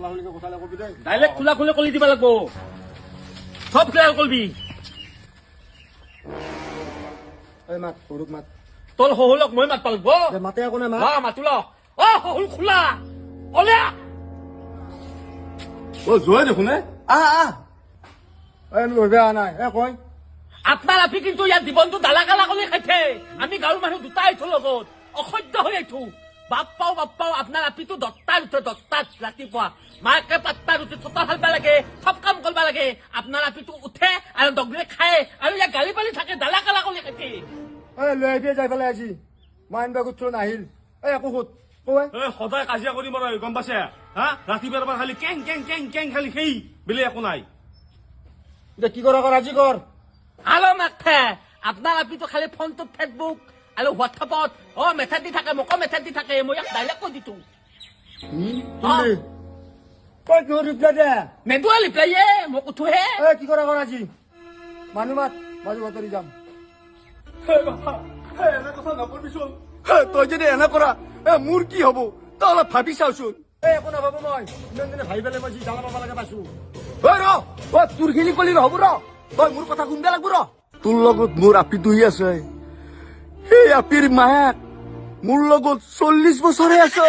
খোলাখুলিকে কথালে কবি দে ডাইরেক্ট খোলা খুলি কলি দিব লাগব সব ক্লিয়ার করবি এই মাত সৰুক মাত তোর শহুলক মই মাত পালব দে মাতে একো নাই মাত মাতো ল শহুল খোলা অলিয়া যোৱাই দেখোন আহ আমি ধৰিব অহা নাই কয় আপনাৰ আপনি কিন্তু ইয়াৰ জীবনটো দালা কালা কৰি খাইছে আমি গাঁৱৰ মানুহ দুটা আইছো লগত অসহ্য হৈ আইছো বাপ্পাও আপনাৰ আপিটো দত্তাৰ উঠে দত্তাত ৰাতিপুৱা মাকে পাত্তাৰ উঠে চোতা ফালবা লাগে সব কাম কৰবা লাগে আপনাৰ আপিটো উঠে আৰু দগলে খায় আৰু ইয়াৰ গালি পালি থাকে দালা কালা কৰি খাইছে লৈ আহিবি যাই পেলাই আজি মই আনিবা গোট নাহিল একো সোধ কয় সদায় কাজিয়া কৰি মৰা গম পাইছে হা ৰাতিপুৱাৰ পৰা খালি কেং কেং কেং কেং খালি সেই বেলেগ একো নাই এতিয়া কি কৰা আজি কৰ আলো মাথে আপনাৰ আপিটো খালি ফোনটো ফেসবুক আৰু হোৱাটছআপত মেছেজ দি থাকে মোকো মেছেজ দি থাকে মই ইয়াক ডাইৰেক্ট কৈ দিছো কয় তোৰ ৰিপ্লাই দে নেদুৱা ৰিপ্লাইয়ে মোক উঠোহে কি কৰা আজি মানুহ মাত মই বতৰি যাম এনে কথা নকৰিবিচোন তই যদি এনে কৰা মোৰ কি হব তই অলপ ভাবি চাওচোন একো নাভাবো মই ইমান দিনে ভাবি পেলাই মই যি জ্বালা পাব লাগে পাইছো তোৰ খেলি কলি নহব তই মোৰ কথা শুনবা লাগব তোৰ লগত মোৰ আপিটোহি আছে সেই আপিৰ মায়াক মোৰ লগত 40 বছৰে আছে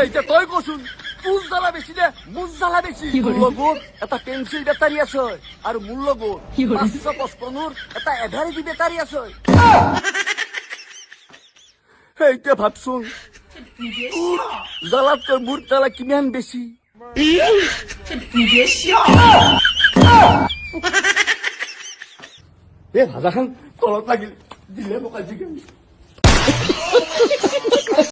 এতিয়া তই কচোন তোৰ জ্বালা বেছি দে মোৰ জ্বালা বেছি তোৰ লগত এটা পেঞ্চিল বেটাৰী আছে আৰু মোৰ লগত 555 এটা এভাৰেজি বেটাৰী আছে এতিয়া ভাবচোন তোৰ জ্বালাতকৈ মোৰ জ্বালা কিমান বেছি ভাজাখন তলত লাগিল দিলে মোক আজিকালি